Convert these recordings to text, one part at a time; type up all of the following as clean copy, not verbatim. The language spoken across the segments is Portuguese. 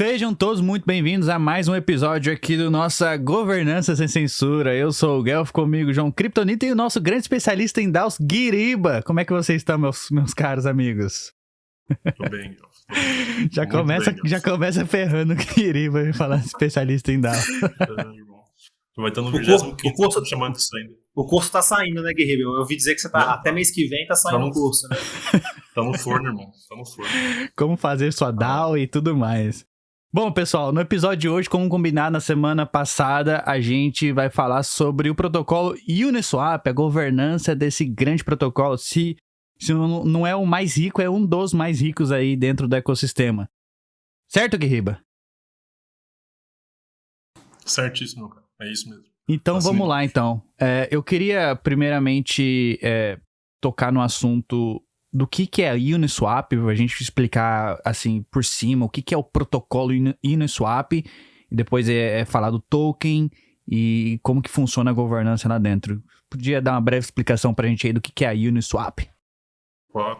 Sejam todos muito bem-vindos a mais um episódio aqui do nossa Governança Sem Censura. Eu sou o Guelph, comigo João Kryptonita e o nosso grande especialista em DAOs, Guiriba. Como é que vocês estão, meus caros amigos? Tô bem, Guelph. Já começa ferrando o Guiriba e falar especialista em DAO. Vai estar no 25º chamando isso ainda. O curso tá saindo, né, Guerreiro? Eu ouvi dizer que você tá até mês que vem tá saindo o curso, né? Tá no forno, irmão. Tá no forno. Como fazer sua DAO e tudo mais. Bom, pessoal, no episódio de hoje, como combinado na semana passada, a gente vai falar sobre o protocolo Uniswap, a governança desse grande protocolo. Se não é o mais rico, é um dos mais ricos aí dentro do ecossistema. Certo, Guiriba? Certíssimo, cara. É isso mesmo. Então, vamos lá, então. Eu queria, primeiramente, tocar no assunto do que é a Uniswap, a gente explicar, assim, por cima, o que é o protocolo Uniswap, e depois falar do token e como que funciona a governança lá dentro. Podia dar uma breve explicação pra gente aí do que é a Uniswap? Claro.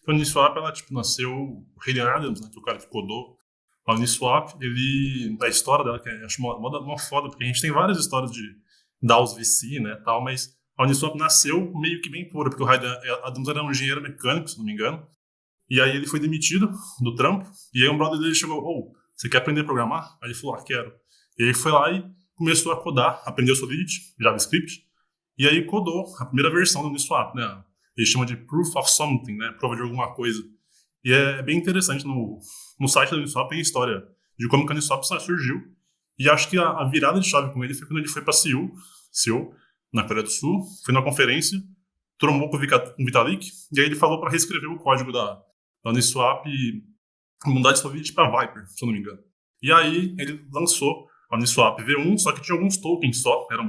A Uniswap, ela, nasceu o Rayleigh Adams, né, que é o cara que codou a Uniswap. A história dela, que eu acho uma foda, porque a gente tem várias histórias de DAOs VC, né, tal, mas a Uniswap nasceu meio que bem pura, porque o Rayleigh Adams era um engenheiro mecânico, se não me engano, e aí ele foi demitido do trampo, e aí um brother dele chegou, você quer aprender a programar? Aí ele falou, quero. E aí foi lá e começou a codar, aprendeu Solidity, JavaScript, e aí codou a primeira versão do Uniswap, né, eles chamam de Proof of Something, né, prova de alguma coisa. E é bem interessante, no site da Uniswap tem a história de como que a Uniswap surgiu, e acho que a virada de chave com ele foi quando ele foi para Seul, na Coreia do Sul, foi na conferência, trombou com o Vitalik, e aí ele falou para reescrever o código da Uniswap e mudar de Solidity para Viper, se eu não me engano. E aí ele lançou a Uniswap V1, só que tinha alguns tokens só, era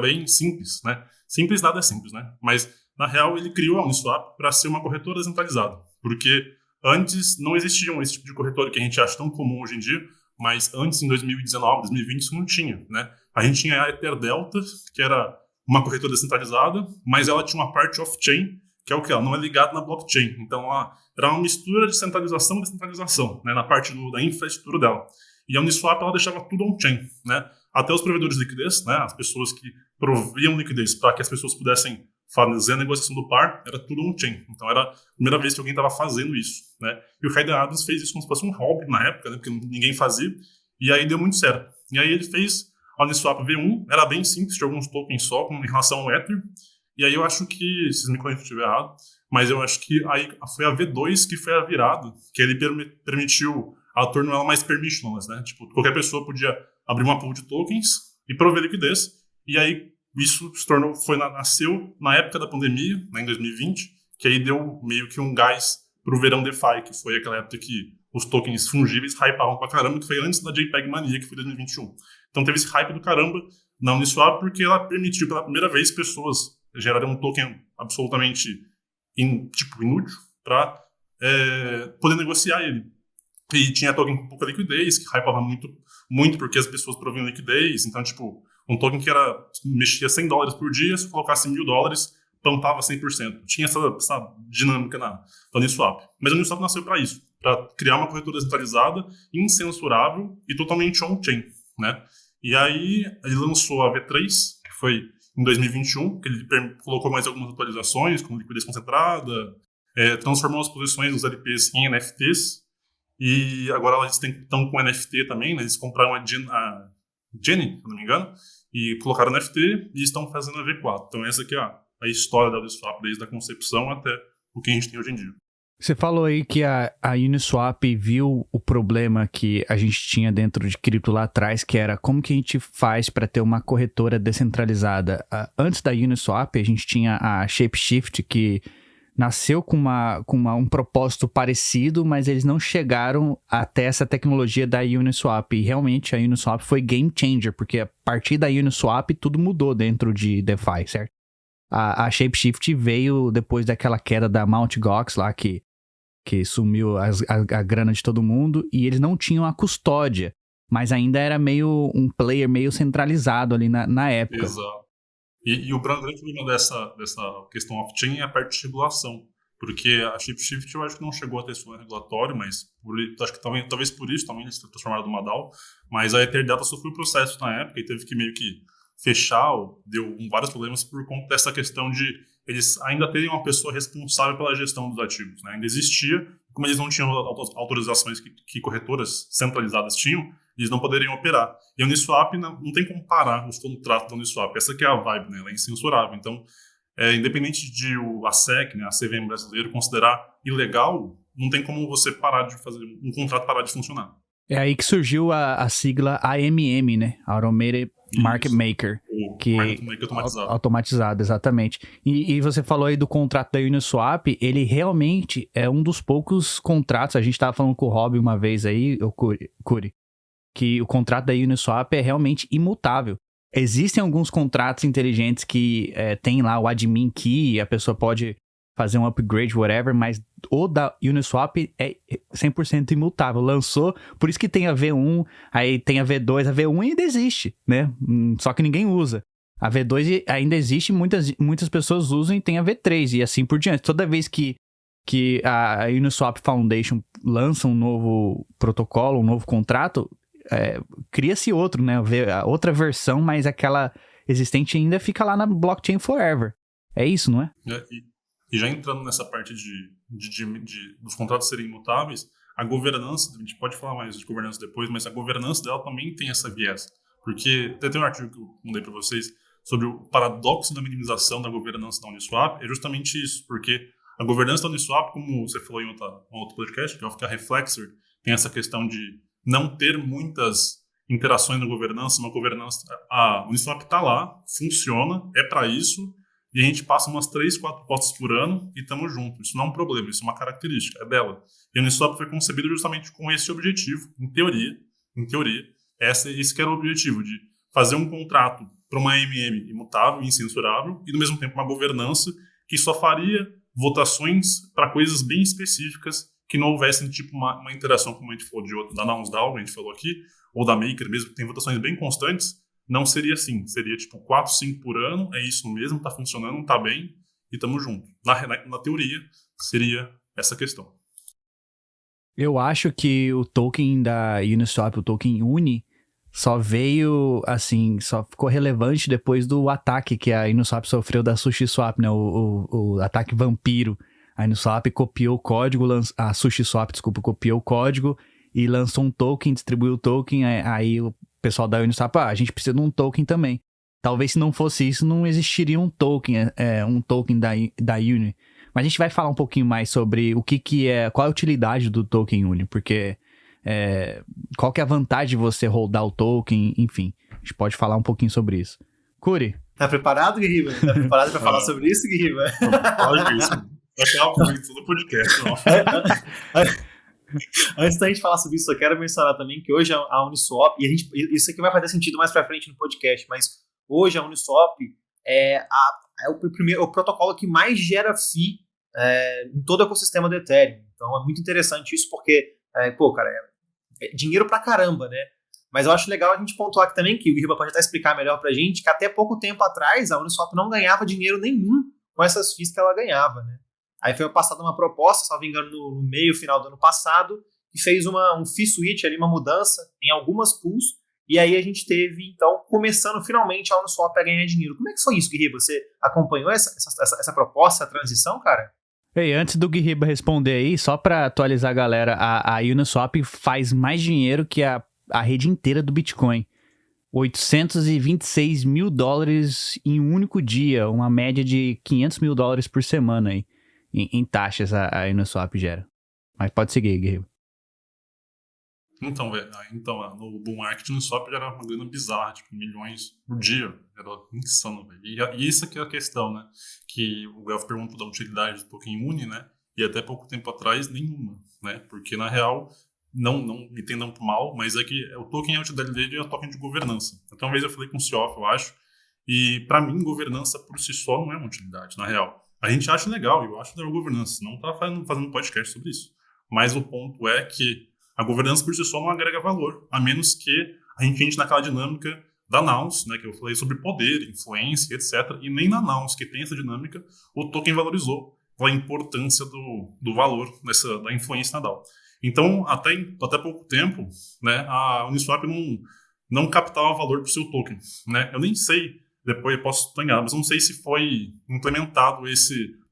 bem simples, né? Simples nada é simples, né? Mas, na real, ele criou a Uniswap para ser uma corretora descentralizada, porque antes não existiam esse tipo de corretora que a gente acha tão comum hoje em dia, mas antes, em 2019, 2020, isso não tinha, né? A gente tinha a EtherDelta, que era uma corretora descentralizada, mas ela tinha uma parte off-chain, que é o que? Ela não é ligada na blockchain. Então, ela era uma mistura de centralização e descentralização, né, na parte da infraestrutura dela. E a Uniswap, ela deixava tudo on-chain, né? Até os provedores de liquidez, né, as pessoas que proviam liquidez para que as pessoas pudessem fazer a negociação do par, era tudo on-chain. Então, era a primeira vez que alguém estava fazendo isso, né? E o Rayleigh Adams fez isso como se fosse um hobby na época, né, porque ninguém fazia, e aí deu muito certo. E aí ele fez a Uniswap V1, era bem simples, tinha alguns tokens só em relação ao Ether, e aí eu acho que, vocês me corrigem se eu estiver errado, mas eu acho que aí foi a V2 que foi a virada, que ele permitiu a tornar ela mais permissionless, né? Tipo, qualquer pessoa podia abrir uma pool de tokens e prover liquidez, e aí isso nasceu na época da pandemia, né, em 2020, que aí deu meio que um gás pro verão DeFi, que foi aquela época que os tokens fungíveis hypavam pra caramba, que foi antes da JPEG Mania, que foi 2021. Então teve esse hype do caramba na Uniswap, porque ela permitiu pela primeira vez pessoas gerarem um token absolutamente inútil para poder negociar ele. E tinha token com pouca liquidez, que hypava muito, muito porque as pessoas proviam liquidez. Então, um token que mexia $100 por dia, se colocasse $1.000, pampava 100%. Tinha essa dinâmica na Uniswap. Mas a Uniswap nasceu para isso, para criar uma corretora descentralizada, incensurável e totalmente on-chain, né? E aí ele lançou a V3, que foi em 2021, que ele colocou mais algumas atualizações, como liquidez concentrada, transformou as posições dos LPs em NFTs, e agora eles estão com NFT também, né? Eles compraram a Genie, se não me engano, e colocaram NFT e estão fazendo a V4. Então essa aqui é a história da Uniswap, desde a concepção até o que a gente tem hoje em dia. Você falou aí que a Uniswap viu o problema que a gente tinha dentro de cripto lá atrás, que era como que a gente faz para ter uma corretora descentralizada. Antes da Uniswap, a gente tinha a Shapeshift, que nasceu com um propósito parecido, mas eles não chegaram até essa tecnologia da Uniswap. E realmente a Uniswap foi game changer, porque a partir da Uniswap tudo mudou dentro de DeFi, certo? A Shapeshift veio depois daquela queda da Mt. Gox lá, que sumiu a grana de todo mundo, e eles não tinham a custódia, mas ainda era meio um player meio centralizado ali na época. Exato. E o grande problema dessa questão off-chain é a parte de regulação, Porque a Shapeshift eu acho que não chegou a ter esse regulatório, mas acho que talvez por isso também eles se transformaram numa DAO, mas a Eterdata sofreu o processo na época e teve que meio que fechar, deu vários problemas por conta dessa questão de eles ainda terem uma pessoa responsável pela gestão dos ativos, né? Ainda existia, como eles não tinham autorizações que corretoras centralizadas tinham, eles não poderiam operar. E a Uniswap não tem como parar os contratos da Uniswap. Essa que é a vibe, né? Ela é incensurável. Então, independente de a SEC, né, a CVM brasileira, considerar ilegal, não tem como você parar de fazer um contrato parar de funcionar. É aí que surgiu a sigla AMM, né? Automated Market Maker. O Market Maker automatizado. Automatizado, exatamente. E você falou aí do contrato da Uniswap, ele realmente é um dos poucos contratos, a gente estava falando com o Rob uma vez aí, o Curi, que o contrato da Uniswap é realmente imutável. Existem alguns contratos inteligentes que tem lá o admin key, a pessoa pode fazer um upgrade, whatever, mas o da Uniswap é 100% imutável. Lançou, por isso que tem a V1, aí tem a V2, a V1 ainda existe, né? Só que ninguém usa. A V2 ainda existe, muitas pessoas usam e tem a V3 e assim por diante. Toda vez que a Uniswap Foundation lança um novo protocolo, um novo contrato, cria-se outro, né? Outra versão, mas aquela existente ainda fica lá na blockchain forever. É isso, não é? E já entrando nessa parte dos contratos serem imutáveis, a governança, a gente pode falar mais de governança depois, mas a governança dela também tem essa viés. Porque até tem um artigo que eu mandei para vocês sobre o paradoxo da minimização da governança da Uniswap, é justamente isso, porque a governança da Uniswap, como você falou em outro podcast, que é o Reflexer, tem essa questão de não ter muitas interações na governança, a Uniswap está lá, funciona, é para isso, e a gente passa umas 3, 4 postas por ano e estamos juntos. Isso não é um problema, isso é uma característica, é dela. E a Uniswap foi concebida justamente com esse objetivo, em teoria, esse que era o objetivo, de fazer um contrato para uma AMM imutável e incensurável, e, ao mesmo tempo, uma governança que só faria votações para coisas bem específicas, que não houvessem tipo uma interação, como a gente falou da NounsDAO, a gente falou aqui, ou da Maker mesmo, que tem votações bem constantes. Não seria assim, seria tipo 4, 5 por ano, é isso mesmo, tá funcionando, tá bem, e tamo junto. Na teoria, seria essa questão. Eu acho que o token da Uniswap, o token Uni, só veio, assim, só ficou relevante depois do ataque que a Uniswap sofreu da SushiSwap, né, o ataque vampiro. A Uniswap copiou o código, a SushiSwap, desculpa, copiou o código e lançou um token, distribuiu o token, aí o pessoal da Uniswap, a gente precisa de um token também. Talvez se não fosse isso, não existiria um token da Uni. Mas a gente vai falar um pouquinho mais sobre o que é, qual é a utilidade do token Uni, porque qual que é a vantagem de você holdar o token, enfim. A gente pode falar um pouquinho sobre isso. Curi? Tá preparado, Guirriba? Tá preparado pra falar sobre isso, Guirriba? Pode ver isso. Vai ter uma coisa todo podcast. Antes da gente falar sobre isso, eu quero mencionar também que hoje a Uniswap, e isso aqui vai fazer sentido mais pra frente no podcast, mas hoje a Uniswap é o protocolo que mais gera fee em todo o ecossistema do Ethereum. Então é muito interessante isso porque, cara, é dinheiro pra caramba, né? Mas eu acho legal a gente pontuar aqui também, que o Guirriba pode até explicar melhor pra gente, que até pouco tempo atrás a Uniswap não ganhava dinheiro nenhum com essas fees que ela ganhava, né? Aí foi passada uma proposta, se não me engano, no final do ano passado, que fez um fee switch ali, uma mudança em algumas pools, e aí a gente teve, então, começando finalmente a Uniswap a ganhar dinheiro. Como é que foi isso, Guirriba? Você acompanhou essa proposta, essa transição, cara? Ei, antes do Guirriba responder aí, só pra atualizar a galera, a Uniswap faz mais dinheiro que a rede inteira do Bitcoin. $826 mil em um único dia, uma média de $500 mil por semana aí. Em taxas a Uniswap gera. Mas pode seguir, Guerreiro. Então, no bull market, o Uniswap era uma grana bizarra, tipo, milhões por dia. Era insano, velho. E isso aqui é a questão, né? Que o Guelph perguntou da utilidade do token Uni, né? E até pouco tempo atrás, nenhuma, né? Porque, na real, não me entendam mal, mas é que o token, a utilidade dele é o token de governança. Então, uma vez eu falei com o Cioff, eu acho, e pra mim, governança por si só não é uma utilidade, na real. A gente acha legal, eu acho da governança, não tá fazendo podcast sobre isso. Mas o ponto é que a governança por si só não agrega valor, a menos que a gente entre naquela dinâmica da Nouns, né, que eu falei sobre poder, influência, etc. E nem na Nouns, que tem essa dinâmica, o token valorizou. a importância do valor da influência na DAO. Então, até pouco tempo, né, a Uniswap não captava valor para o seu token. Né? Eu nem sei, depois eu posso estar enganado, mas não sei se foi implementado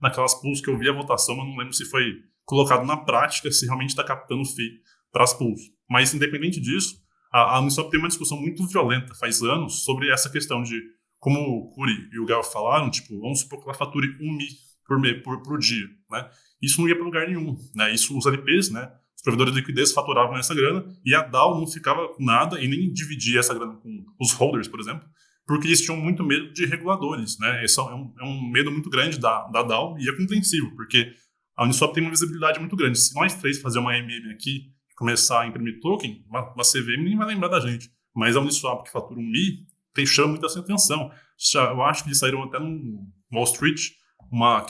naquelas pools que eu vi a votação, eu não lembro se foi colocado na prática, se realmente está captando fee para as pools. Mas, independente disso, a Uniswap tem uma discussão muito violenta faz anos sobre essa questão de, como o Curi e o Gal falaram, tipo, vamos supor que ela fature 1 Mi por dia. Né? Isso não ia para lugar nenhum. Né? Isso, os LPs, né? Os provedores de liquidez faturavam essa grana e a DAO não ficava com nada e nem dividia essa grana com os holders, por exemplo, porque eles tinham muito medo de reguladores. Né? Esse é um medo muito grande da DAO e é compreensível, porque a Uniswap tem uma visibilidade muito grande. Se nós três fazer uma MM aqui e começar a imprimir token, uma CVM nem vai lembrar da gente. Mas a Uniswap, que fatura 1 Mi, chama muita atenção. Eu acho que eles saíram até no Wall Street uma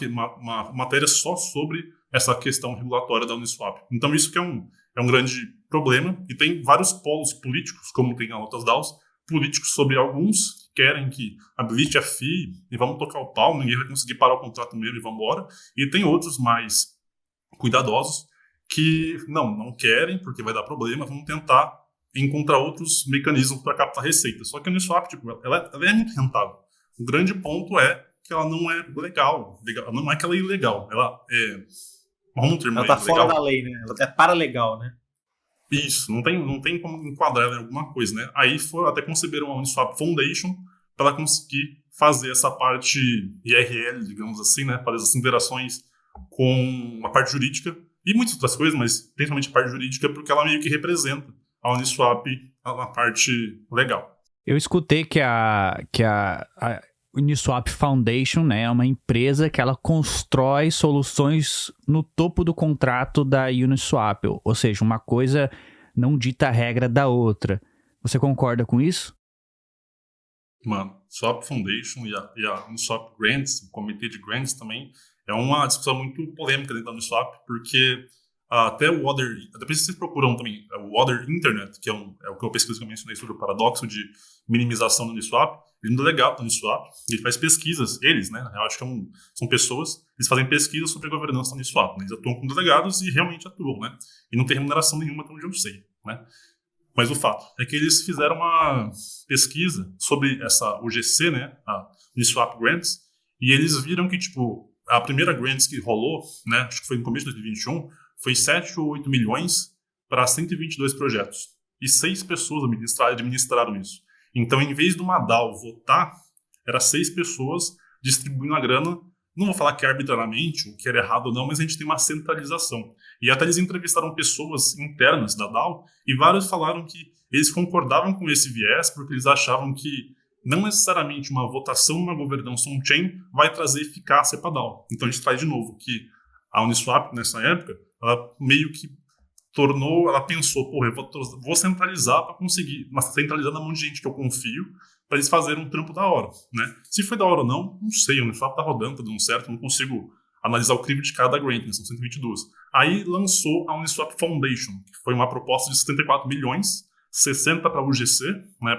matéria só sobre essa questão regulatória da Uniswap. Então isso que é um grande problema, e tem vários polos políticos, como tem nas outras DAOs, políticos sobre alguns que querem que habilite a FII e vamos tocar o pau, ninguém vai conseguir parar o contrato mesmo e vamos embora, e tem outros mais cuidadosos que não querem, porque vai dar problema, vão tentar encontrar outros mecanismos para captar receita. Só que a Uniswap, tipo, ela é muito rentável. O grande ponto é que ela não é legal. Não é que ela é ilegal. Ela é... Vamos ter ela tá fora da lei, né? Ela é paralegal, né? Isso, não tem como enquadrar ela em alguma coisa, né? Aí até conceberam a Uniswap Foundation para ela conseguir fazer essa parte IRL, digamos assim, né? Fazer as interações com a parte jurídica e muitas outras coisas, mas principalmente a parte jurídica, porque ela meio que representa a Uniswap na parte legal. Eu escutei que a Uniswap Foundation, né, é uma empresa que ela constrói soluções no topo do contrato da Uniswap, ou seja, uma coisa não dita a regra da outra. Você concorda com isso? Mano, Swap Foundation e a Uniswap Grants, o comitê de grants também, é uma discussão muito polêmica dentro da Uniswap, porque até o Other... Depois vocês procuram também o Other Internet, que é o que eu pesquiso, que eu mencionei sobre o paradoxo de minimização do Uniswap. Ele é um delegado do Uniswap, ele faz pesquisas, né? Eu acho que são pessoas, eles fazem pesquisas sobre a governança do Uniswap. Né? Eles atuam como delegados e realmente atuam, né? E não tem remuneração nenhuma, até onde eu sei, né? Mas o fato é que eles fizeram uma pesquisa sobre essa UGC, né? A Uniswap Grants, e eles viram que, tipo, a primeira Grants que rolou, né? Acho que foi no começo de 2021, foi 7 ou 8 milhões para 122 projetos. E 6 pessoas administraram isso. Então, em vez de uma DAO votar, era 6 pessoas distribuindo a grana. Não vou falar que arbitrariamente, o que era errado ou não, mas a gente tem uma centralização. E até eles entrevistaram pessoas internas da DAO e vários falaram que eles concordavam com esse viés porque eles achavam que não necessariamente uma votação numa governança on-chain vai trazer eficácia para a DAO. Então, a gente traz de novo que a Uniswap, nessa época, ela meio que ela pensou, porra, eu vou centralizar para conseguir, mas centralizar na mão de gente que eu confio, para eles fazerem um trampo da hora, né? Se foi da hora ou não sei, o Uniswap tá rodando, tá dando certo, não consigo analisar o crivo de cada grant, né? São 122. Aí lançou a Uniswap Foundation, que foi uma proposta de 74 milhões, 60 para UGC, né,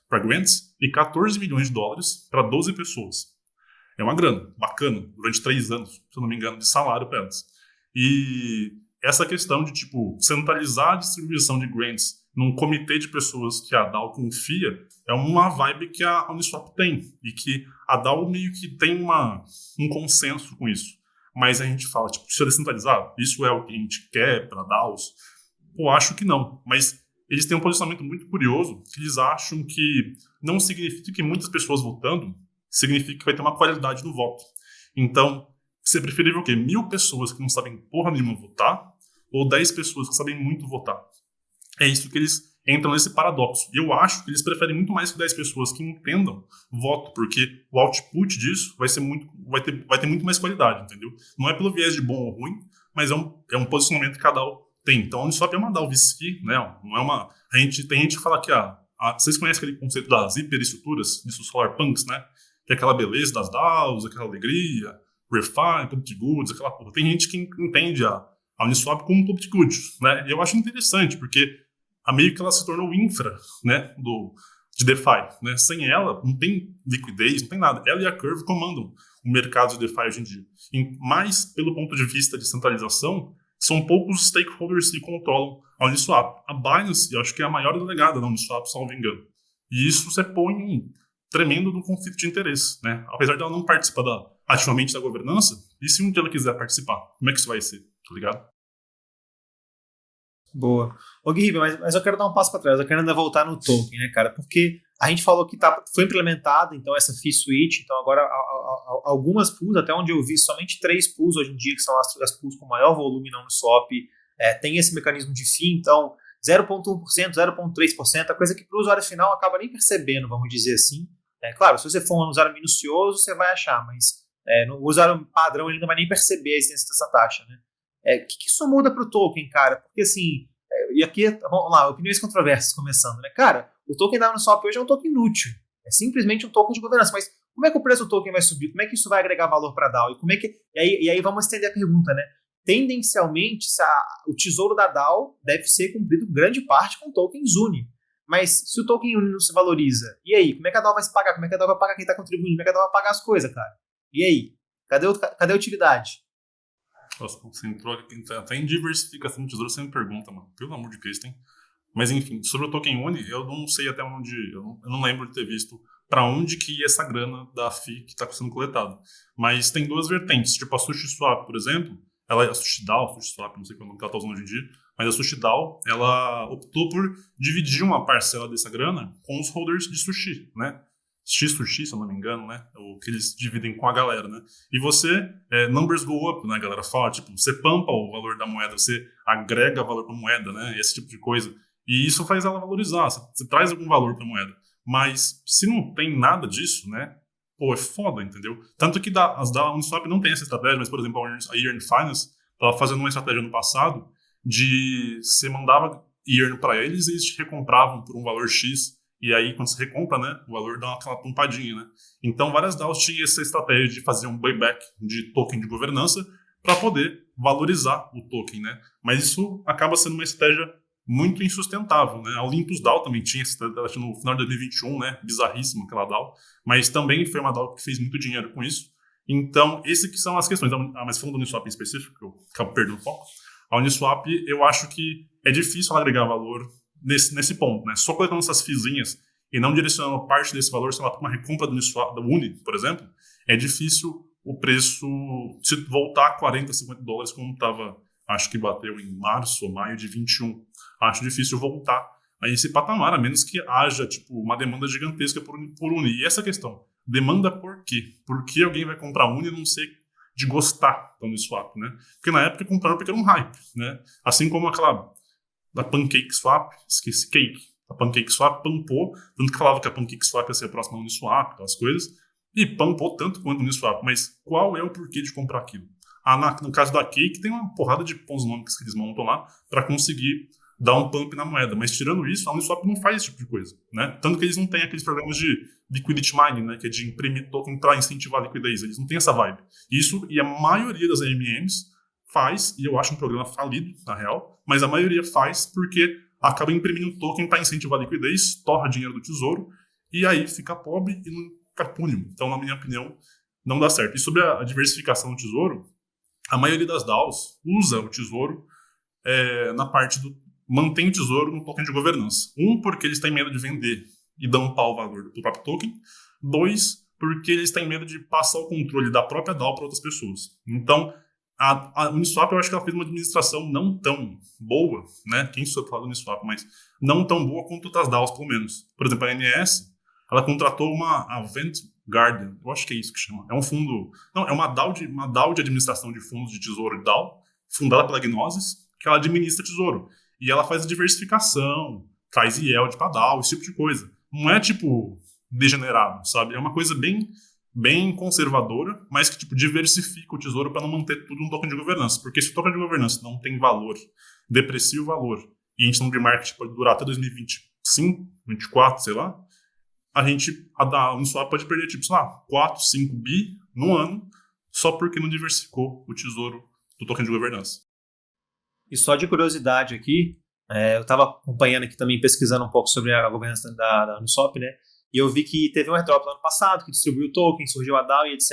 para grants, e 14 milhões de dólares para 12 pessoas. É uma grana bacana, durante 3 anos, se eu não me engano, de salário para elas. E essa questão de, tipo, centralizar a distribuição de grants num comitê de pessoas que a DAO confia é uma vibe que a Uniswap tem. E que a DAO meio que tem um consenso com isso. Mas a gente fala, tipo, se é descentralizado, isso é o que a gente quer para DAOs? Pô, acho que não. Mas eles têm um posicionamento muito curioso, que eles acham que não significa que muitas pessoas votando, significa que vai ter uma qualidade no voto. Então, você preferível o quê? 1.000 pessoas que não sabem porra nenhuma votar ou 10 pessoas que sabem muito votar? É isso que eles entram nesse paradoxo. E eu acho que eles preferem muito mais que 10 pessoas que entendam voto, porque o output disso vai ter muito mais qualidade, entendeu? Não é pelo viés de bom ou ruim, mas é um posicionamento que cada DAO tem. Então, a Uniswap é uma DAO VC, né? Não é uma... Tem gente que fala que vocês conhecem aquele conceito das hiperestruturas, dos solarpunks, né? Que é aquela beleza das DAOs, aquela alegria, refine, public goods, aquela porra. Tem gente que entende a Uniswap como public goods, né? E eu acho interessante, porque meio que ela se tornou infra, né, de DeFi, né? Sem ela, não tem liquidez, não tem nada. Ela e a Curve comandam o mercado de DeFi hoje em dia. Mas, pelo ponto de vista de centralização, são poucos os stakeholders que controlam a Uniswap. A Binance, eu acho que é a maior delegada da Uniswap, salvo engano. E isso você põe um tremendo no conflito de interesse, né? Apesar de ela não participar ativamente da governança, e se um dia ela quiser participar, como é que isso vai ser, tá ligado? Boa. Ô Guilherme, mas eu quero dar um passo para trás, eu quero ainda voltar no token, né, cara? Porque a gente falou que foi implementada, então, essa fee switch, então agora algumas pools, até onde eu vi, somente 3 pools hoje em dia, que são as pools com maior volume na Uniswap, tem esse mecanismo de fee, então 0,1%, 0,3%, a coisa que para o usuário final acaba nem percebendo, vamos dizer assim. Claro, se você for um usuário minucioso, você vai achar, mas o usuário padrão ele não vai nem perceber a existência dessa taxa, né? O que isso muda para o token, cara? Porque assim, e aqui, vamos lá, opiniões controversas começando, né? Cara, o token da Uniswap hoje é um token inútil, é simplesmente um token de governança, mas como é que o preço do token vai subir? Como é que isso vai agregar valor para a DAO? E aí vamos estender a pergunta, né? Tendencialmente, o tesouro da DAO deve ser cumprido grande parte com tokens UNI. Mas se o token UNI não se valoriza, e aí? Como é que a DAO vai se pagar? Como é que a DAO vai pagar quem está contribuindo? Como é que a DAO vai pagar as coisas, cara? E aí? Cadê a utilidade? Nossa, você entrou aqui, até em diversificação de tesouro, você me pergunta, mano. Pelo amor de Cristo, hein? Mas enfim, sobre o token UNI, eu não sei até onde, eu não lembro de ter visto para onde que ia essa grana da FII que está sendo coletada. Mas tem 2 vertentes, tipo a SushiSwap, por exemplo, ela é a SushiDAO, SushiSwap, não sei qual nome que ela está usando hoje em dia, mas a SushiDAO, ela optou por dividir uma parcela dessa grana com os holders de sushi, né? X-Sushi, se eu não me engano, né? O que eles dividem com a galera, né? E você, numbers go up, né? A galera fala, tipo, você pampa o valor da moeda, você agrega valor para a moeda, né? Esse tipo de coisa. E isso faz ela valorizar, você traz algum valor para a moeda. Mas se não tem nada disso, né? Pô, é foda, entendeu? Tanto que as da Uniswap não tem essa estratégia, mas, por exemplo, a Yearn Finance estava fazendo uma estratégia no passado de você mandava Yearn para eles e eles te recompravam por um valor X. E aí, quando você recompra, né, o valor dá aquela pompadinha, né? Então, várias DAOs tinham essa estratégia de fazer um buyback de token de governança para poder valorizar o token, né? Mas isso acaba sendo uma estratégia muito insustentável, né? A Olympus DAO também tinha essa estratégia no final de 2021, né? Bizarríssima aquela DAO. Mas também foi uma DAO que fez muito dinheiro com isso. Então, essas que são as questões. Mas falando do Uniswap em específico, que eu acabo perdendo o foco, a Uniswap, eu acho que é difícil ela agregar valor nesse ponto, né? Só coletando essas fizinhas e não direcionando parte desse valor, sei lá, para uma recompra do Uniswap, da Uni, por exemplo, é difícil o preço se voltar a 40, 50 dólares, como estava, acho que bateu em março ou maio de 21. Acho difícil voltar a esse patamar, a menos que haja tipo, uma demanda gigantesca por Uni. E essa questão, demanda por quê? Por que alguém vai comprar Uni e não ser de gostar do Uniswap, né? Porque na época compraram porque era um hype, né? Assim como aquela da PancakeSwap, esqueci, Cake. A PancakeSwap pampou, tanto que falava que a PancakeSwap ia ser a próxima Uniswap, aquelas coisas, e pampou tanto quanto a Uniswap. Mas qual é o porquê de comprar aquilo? No caso da Cake, tem uma porrada de pontos que eles montam lá para conseguir dar um pump na moeda. Mas tirando isso, a Uniswap não faz esse tipo de coisa, né? Tanto que eles não têm aqueles programas de liquidity mining, né? Que é de imprimir token para incentivar a liquidez. Eles não têm essa vibe. Isso, e a maioria das AMMs faz, e eu acho um programa falido, na real, mas a maioria faz porque acaba imprimindo token para incentivar a liquidez, torra dinheiro do tesouro, e aí fica pobre e não carpúneo. Então, na minha opinião, não dá certo. E sobre a diversificação do tesouro, a maioria das DAOs usa o tesouro na parte do mantém o tesouro no token de governança. Porque eles têm medo de vender e dampar o valor do próprio token. 2, porque eles têm medo de passar o controle da própria DAO para outras pessoas. Então, a Uniswap, eu acho que ela fez uma administração não tão boa, né? Quem sou eu falar do Uniswap, mas não tão boa quanto outras DAOs, pelo menos. Por exemplo, a ANS, ela contratou a Vent Guardian, eu acho que é isso que chama. É um fundo... Não, é uma DAO de administração de fundos de tesouro de DAO, fundada pela Gnosis, que ela administra tesouro. E ela faz a diversificação, traz yield para DAO, esse tipo de coisa. Não é, tipo, degenerado, sabe? É uma coisa bem conservadora, mas que tipo, diversifica o tesouro para não manter tudo no token de governança. Porque se o token de governança não tem valor, deprecia o valor, e a gente não de marketing pode durar até 2025, 2024, sei lá, a Uniswap pode perder, tipo, sei lá, 4, 5 bi no ano, só porque não diversificou o tesouro do token de governança. E só de curiosidade aqui, Eu estava acompanhando aqui também, pesquisando um pouco sobre a governança da Uniswap, né? E eu vi que teve um airdrop no ano passado, que distribuiu o token, surgiu a DAO e etc.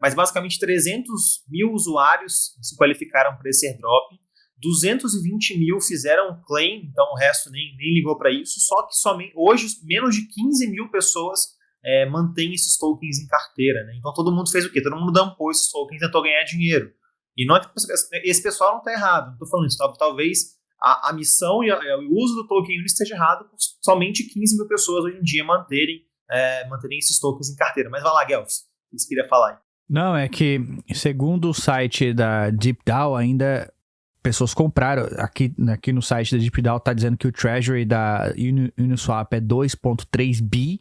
Mas basicamente 300 mil usuários se qualificaram para esse airdrop. 220 mil fizeram claim, então o resto nem ligou para isso. Só que hoje menos de 15 mil pessoas mantêm esses tokens em carteira, né? Então todo mundo fez o quê? Todo mundo dumpou esses tokens e tentou ganhar dinheiro. E não é que esse pessoal não está errado, não estou falando isso. Talvez a missão e o uso do token Uni esteja errado por somente 15 mil pessoas hoje em dia manterem esses tokens em carteira. Mas vai lá, Guelph, o que você queria falar aí? Não, é que segundo o site da DeepDAO ainda pessoas compraram. Aqui no site da DeepDAO está dizendo que o treasury da Uniswap é 2.3 bi,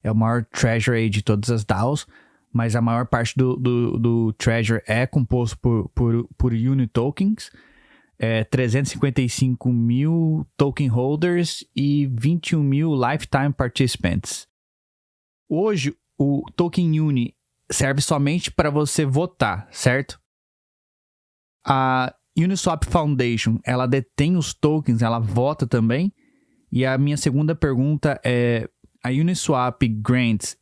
é o maior treasury de todas as DAOs, mas a maior parte do treasury é composto por Uni tokens, 355 mil token holders e 21 mil lifetime participants. Hoje, o token Uni serve somente para você votar, certo? A Uniswap Foundation, ela detém os tokens, ela vota também. E a minha segunda pergunta é: a Uniswap Grants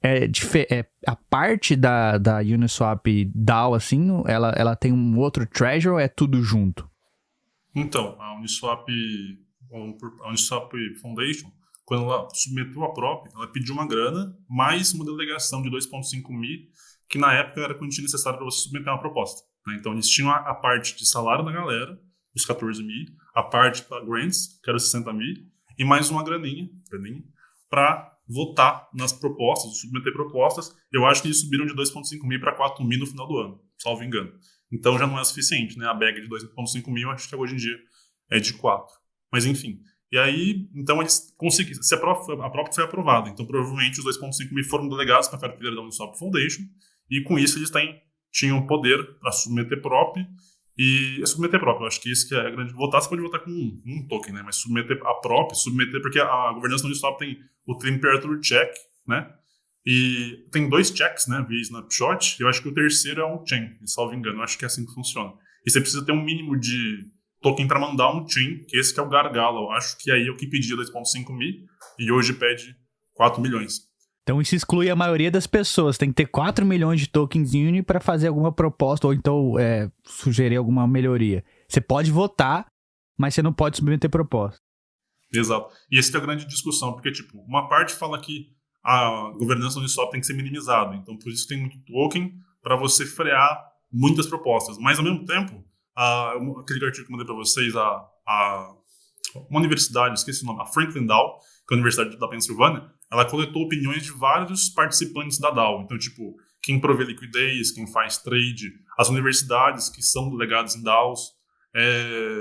a parte da Uniswap DAO, assim, ela tem um outro treasury ou é tudo junto? Então, a Uniswap Foundation, quando ela submeteu a prop, ela pediu uma grana, mais uma delegação de 2,5 mil, que na época era quantia necessária para você submeter uma proposta. Né? Então, eles tinham a parte de salário da galera, os 14 mil, a parte para grants, que era 60 mil, e mais uma graninha para votar nas propostas, submeter propostas. Eu acho que eles subiram de 2,5 mil para 4 mil no final do ano, salvo engano. Então já não é suficiente, né? A bag de 2,5 mil, acho que hoje em dia é de 4. Mas enfim. E aí, então eles conseguiram. A prop foi aprovada. Então provavelmente os 2,5 mil foram delegados para a carteira da Uniswap Foundation. E com isso eles tinham poder para submeter prop. E submeter prop, eu acho que isso que é a grande. Votar, você pode votar com um token, né? Mas submeter a prop, porque a governança da Uniswap tem o temperature check, né? E tem 2 checks, né, via snapshot, e eu acho que o terceiro é um chain, salvo engano, eu acho que é assim que funciona. E você precisa ter um mínimo de token para mandar um chain, que esse que é o gargalo, eu acho que aí é o que pedia 2,5 mil, e hoje pede 4 milhões. Então isso exclui a maioria das pessoas, tem que ter 4 milhões de tokens Uni para fazer alguma proposta, ou então sugerir alguma melhoria. Você pode votar, mas você não pode submeter proposta. Exato. E essa é a grande discussão, porque tipo, uma parte fala que a governança do Uniswap tem que ser minimizada. Então, por isso tem muito token para você frear muitas propostas. Mas, ao mesmo tempo, aquele artigo que eu mandei para vocês, uma universidade, esqueci o nome, a Franklin DAO, que é a Universidade da Pensilvânia, ela coletou opiniões de vários participantes da DAO. Então, tipo, quem provê liquidez, quem faz trade, as universidades que são delegadas em DAOs,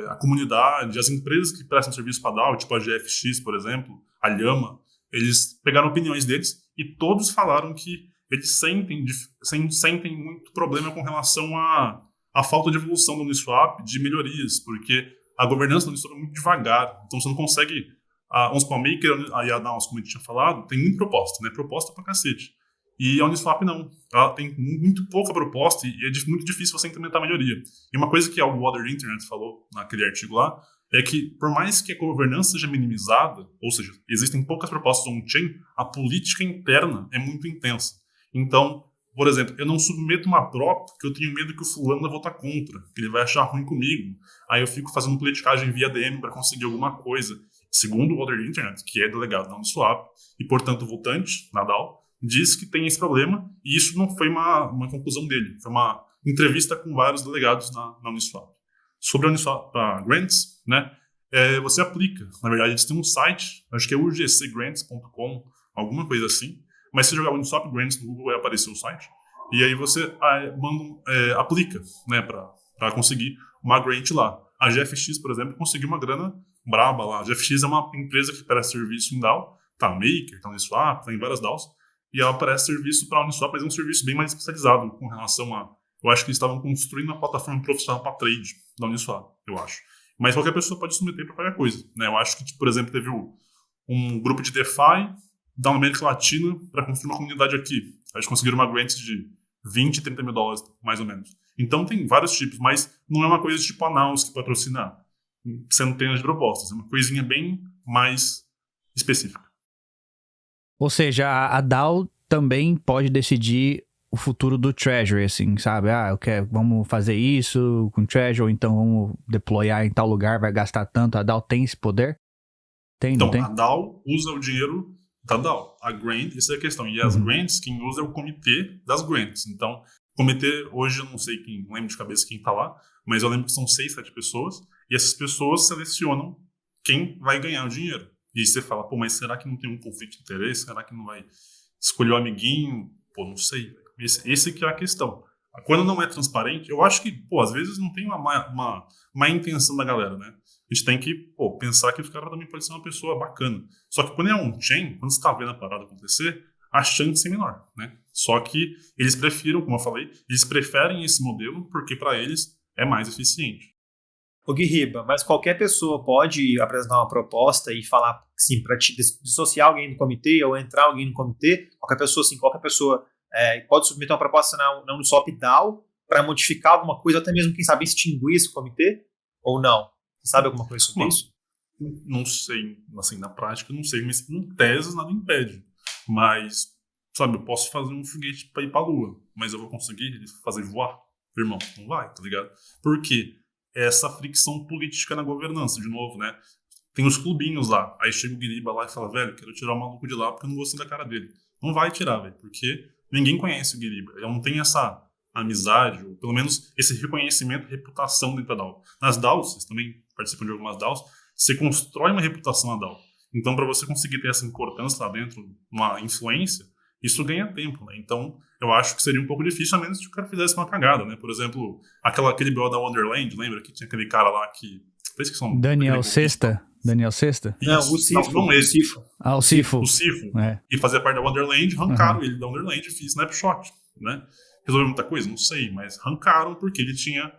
a comunidade, as empresas que prestam serviço para a DAO, tipo a GFX, por exemplo, a Llama. Eles pegaram opiniões deles e todos falaram que eles sentem muito problema com relação à falta de evolução do Uniswap, de melhorias, porque a governança do Uniswap é muito devagar. Então você não consegue. Vamos supor, a Maker e a DAOs, como a gente tinha falado, tem muita proposta, né? Proposta pra cacete. E a Uniswap não. Ela tem muito pouca proposta e é muito difícil você implementar melhoria. E uma coisa que o Water Internet falou naquele artigo lá, é que, por mais que a governança seja minimizada, ou seja, existem poucas propostas on-chain, a política interna é muito intensa. Então, por exemplo, eu não submeto uma prop porque eu tenho medo que o fulano vai votar contra, que ele vai achar ruim comigo. Aí eu fico fazendo politicagem via DM para conseguir alguma coisa. Segundo o Water Internet, que é delegado na Uniswap, e, portanto, votante na DAO, diz que tem esse problema, e isso não foi uma conclusão dele, foi uma entrevista com vários delegados na Uniswap. Sobre a Uniswap Grants, né, você aplica. Na verdade, eles têm um site, acho que é ugcgrants.com, alguma coisa assim. Mas se jogar Uniswap Grants no Google, vai aparecer o site. E aí você aplica, né, para conseguir uma grant lá. A GFX, por exemplo, conseguiu uma grana braba lá. A GFX é uma empresa que presta serviço em DAO. Tá Maker, tá Uniswap, tá em várias DAOs. E ela presta serviço para a Uniswap, mas é um serviço bem mais especializado com relação a... Eu acho que eles estavam construindo uma plataforma profissional para trade da Uniswap, eu acho. Mas qualquer pessoa pode submeter para qualquer coisa, né? Eu acho que, tipo, por exemplo, teve um grupo de DeFi da América Latina para construir uma comunidade aqui. Eles conseguiram uma grant de 20, 30 mil dólares, mais ou menos. Então tem vários tipos, mas não é uma coisa tipo a Naus que patrocina centenas de propostas. É uma coisinha bem mais específica. Ou seja, a DAO também pode decidir o futuro do Treasury, assim, sabe? Vamos fazer isso com o Treasury, ou então vamos deployar em tal lugar, vai gastar tanto. A DAO tem esse poder? Não tem? A DAO usa o dinheiro da DAO. A grant, essa é a questão. E as grants, quem usa é o comitê das grants. Então, o comitê, hoje eu não sei não lembro de cabeça quem tá lá, mas eu lembro que são 6, 7 pessoas, e essas pessoas selecionam quem vai ganhar o dinheiro. E aí você fala, mas será que não tem um conflito de interesse? Será que não vai escolher o amiguinho? Não sei. Esse que é a questão. Quando não é transparente, eu acho que, às vezes não tem uma má intenção da galera, né? A gente tem que, pensar que os caras também podem ser uma pessoa bacana. Só que quando é on-chain, quando você tá vendo a parada acontecer, a chance é menor, né? Só que eles preferem, como eu falei, eles preferem esse modelo porque para eles é mais eficiente. Ô Guiriba, mas qualquer pessoa pode apresentar uma proposta e falar, assim, para dissociar alguém do comitê ou entrar alguém no comitê? Qualquer pessoa pode submeter uma proposta na Uniswap DAO para modificar alguma coisa, até mesmo, quem sabe, extinguir esse comitê? Ou não? Você sabe alguma coisa sobre isso? Não sei, assim, na prática não sei, mas em tese nada impede. Mas, sabe, eu posso fazer um foguete para ir para a Lua, mas eu vou conseguir fazer voar? Irmão, não vai, tá ligado? Por quê? Essa fricção política na governança, de novo, né? Tem os clubinhos lá, aí chega o Guiriba lá e fala, velho, quero tirar o maluco de lá porque eu não gostei da cara dele. Não vai tirar, velho, porque ninguém conhece o Guiriba, ele não tem essa amizade, ou pelo menos esse reconhecimento, reputação dentro da DAO. Nas DAOs, vocês também participam de algumas DAOs, você constrói uma reputação na DAO. Então, para você conseguir ter essa importância lá dentro, uma influência, isso ganha tempo, né? Então, eu acho que seria um pouco difícil, a menos que o cara fizesse uma cagada, né? Por exemplo, aquele BO da Wonderland, lembra que tinha aquele cara lá que... Daniel Sexta? Não, o Cifo. Não, o Cifo. O Cifo. O Cifo. E fazia parte da Wonderland, arrancaram ele da Wonderland e fiz snapshot, né? Resolveu muita coisa? Não sei, mas arrancaram porque ele tinha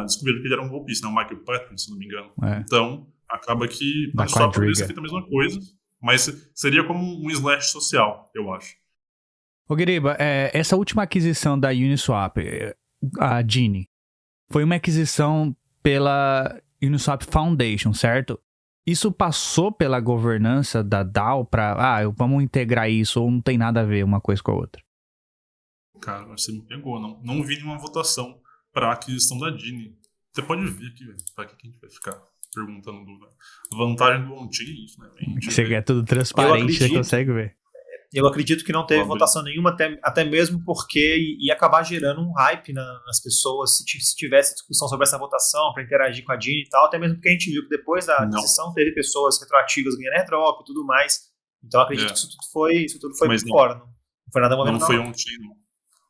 descoberto que ele era um golpista, né? O Michael Patton, se não me engano. Então, acaba que a Uniswap poderia ter feito a mesma coisa, mas seria como um slash social, eu acho. Ô Guiriba, essa última aquisição da Uniswap, a Genie, foi uma aquisição pela Uniswap Foundation, certo? Isso passou pela governança da DAO para, vamos integrar isso, ou não tem nada a ver uma coisa com a outra? Cara, você me pegou. Não vi nenhuma votação para a aquisição da Genie. Você pode ver aqui, velho. Para que a gente vai ficar perguntando vantagem do on-chain é isso, né? Você quer tudo transparente, você consegue ver. Eu acredito que não teve votação nenhuma, até mesmo porque ia acabar gerando um hype nas pessoas se tivesse discussão sobre essa votação para interagir com a Genie e tal, até mesmo porque a gente viu que depois da aquisição teve pessoas retroativas ganhando airdrop e tudo mais. Então eu acredito que isso tudo foi por fora. Não foi nada movendo. Não foi on-chain,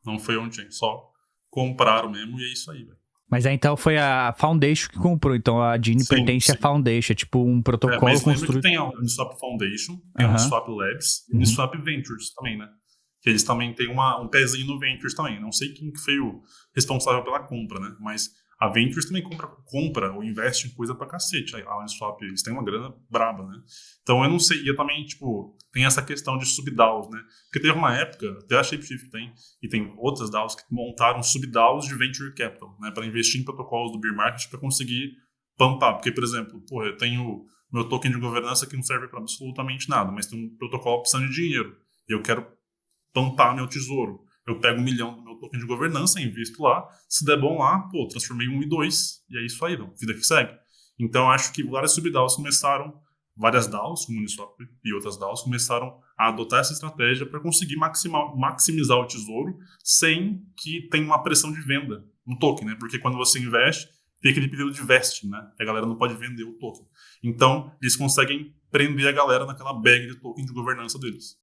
não foi on-chain. Só compraram mesmo e é isso aí, velho. Mas aí então foi a Foundation que comprou, então a Genie pertence à Foundation, é tipo um protocolo mas construído. Que tem a Uniswap Foundation, tem a Uniswap Labs e a Uniswap Ventures também, né? Que eles também têm um pezinho no Ventures também. Não sei quem que foi o responsável pela compra, né? Mas a Ventures também compra ou investe em coisa pra cacete. A Uniswap, eles têm uma grana braba, né? Então eu não sei, e eu também, tem essa questão de sub-DAOs, né? Porque teve uma época, até a Shapeshift tem, e tem outras DAOs que montaram sub-DAOs de Venture Capital, né? Para investir em protocolos do Bear Market para conseguir pumpar. Porque, por exemplo, eu tenho meu token de governança que não serve para absolutamente nada, mas tem um protocolo precisando de dinheiro. E eu quero pumpar meu tesouro. Eu pego 1 milhão do meu token de governança, invisto lá, se der bom lá, transformei 1 e 2, e é isso aí, vida que segue. Então, eu acho que várias sub-DAOs várias DAOs, como Uniswap e outras DAOs, começaram a adotar essa estratégia para conseguir maximizar o tesouro sem que tenha uma pressão de venda no token, né? Porque quando você investe, tem aquele período de vesting, né? A galera não pode vender o token. Então, eles conseguem prender a galera naquela bag de token de governança deles.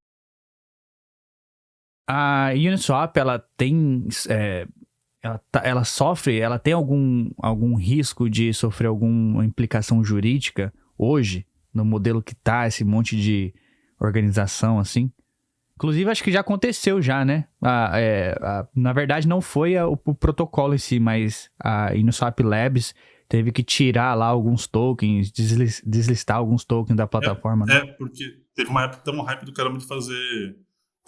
A Uniswap, ela tem... ela tem algum risco de sofrer alguma implicação jurídica hoje, no modelo que tá, esse monte de organização, assim? Inclusive, acho que já aconteceu já, né? Na verdade, não foi o protocolo em si, mas a Uniswap Labs teve que tirar lá alguns tokens, deslistar alguns tokens da plataforma. Né? Porque teve uma época tão hype do caramba de fazer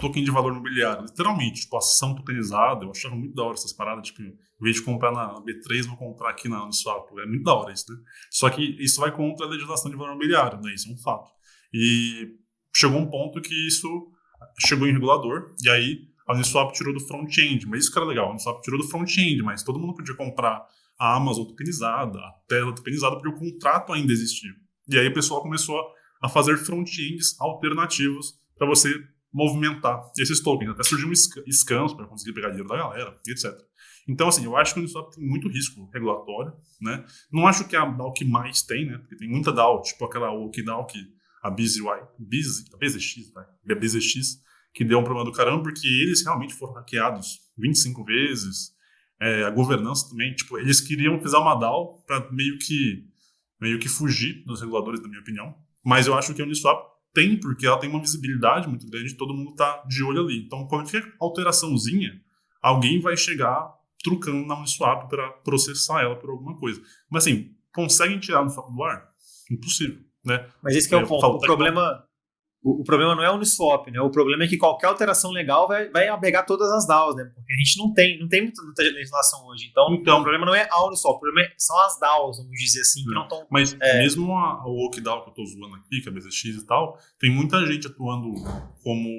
token de valor imobiliário, literalmente, tipo, ação tokenizada. Eu achava muito da hora essas paradas, tipo, em vez de comprar na B3, vou comprar aqui na Uniswap. É muito da hora isso, né? Só que isso vai contra a legislação de valor imobiliário, né? Isso é um fato. E chegou um ponto que isso chegou em regulador, e aí a Uniswap tirou do front-end, mas isso que era legal, a Uniswap tirou do front-end, mas todo mundo podia comprar a Amazon tokenizada, a Tesla tokenizada, porque o contrato ainda existia. E aí o pessoal começou a fazer front-ends alternativos para você movimentar esses tokens. Até surgiu scams para conseguir pegar dinheiro da galera, etc. Então, assim, eu acho que o Uniswap tem muito risco regulatório, né? Não acho que é a DAO que mais tem, né? Porque tem muita DAO, tipo aquela OKDAO que a BZX, né? A BZX, que deu um problema do caramba, porque eles realmente foram hackeados 25 vezes. A governança também, tipo, eles queriam fazer uma DAO para meio que fugir dos reguladores, na minha opinião. Mas eu acho que a Uniswap tem, porque ela tem uma visibilidade muito grande, todo mundo tá de olho ali. Então, qualquer alteraçãozinha, alguém vai chegar trucando na Uniswap para processar ela por alguma coisa. Mas assim, conseguem tirar a Uniswap do ar? Impossível, né? Mas esse que é o ponto. O problema não é o Uniswap, né? O problema é que qualquer alteração legal vai abrigar todas as DAOs, né? Porque a gente não tem muita legislação hoje. Então, o problema não é a Uniswap, o problema são as DAOs, vamos dizer assim, que não estão... Mas mesmo a OKDAO que eu estou zoando aqui, que é a BZX e tal, tem muita gente atuando como...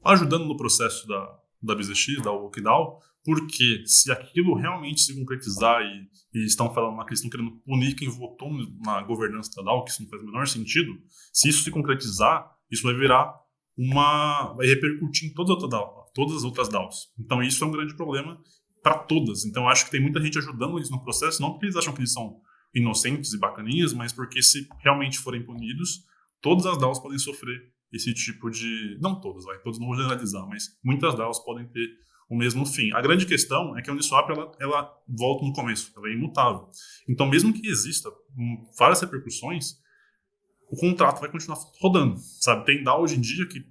ajudando no processo da BZX, da OKDAO, porque se aquilo realmente se concretizar e estão falando que eles estão querendo punir quem votou na governança da DAO, que isso não faz o menor sentido, se isso se concretizar, isso vai virar vai repercutir em todas as outras DAOs. Então isso é um grande problema para todas. Então eu acho que tem muita gente ajudando eles no processo, não porque eles acham que eles são inocentes e bacaninhas, mas porque se realmente forem punidos, todas as DAOs podem sofrer esse tipo de... Não todas, todos não vou generalizar, mas muitas DAOs podem ter o mesmo fim. A grande questão é que a Uniswap ela volta no começo, ela é imutável. Então, mesmo que exista várias repercussões, o contrato vai continuar rodando, sabe? Tem DAO hoje em dia que,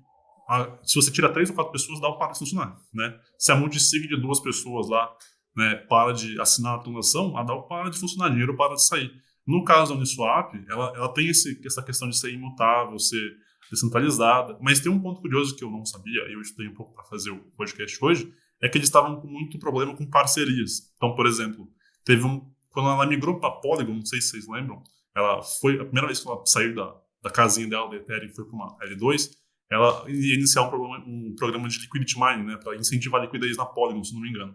se você tira 3 ou 4 pessoas, a DAO para de funcionar, né? Se a multisig de 2 pessoas lá, né, para de assinar a transação, a DAO para de funcionar, o dinheiro para de sair. No caso da Uniswap, ela tem essa questão de ser imutável, ser descentralizada, mas tem um ponto curioso que eu não sabia, e eu estudei um pouco para fazer o podcast hoje, é que eles estavam com muito problema com parcerias. Então, por exemplo, quando ela migrou para Polygon, não sei se vocês lembram, ela foi a primeira vez que ela saiu da casinha dela da Ethereum e foi para uma L2, ela ia iniciar um programa de liquidity mining, né, para incentivar a liquidez na Polygon, se não me engano.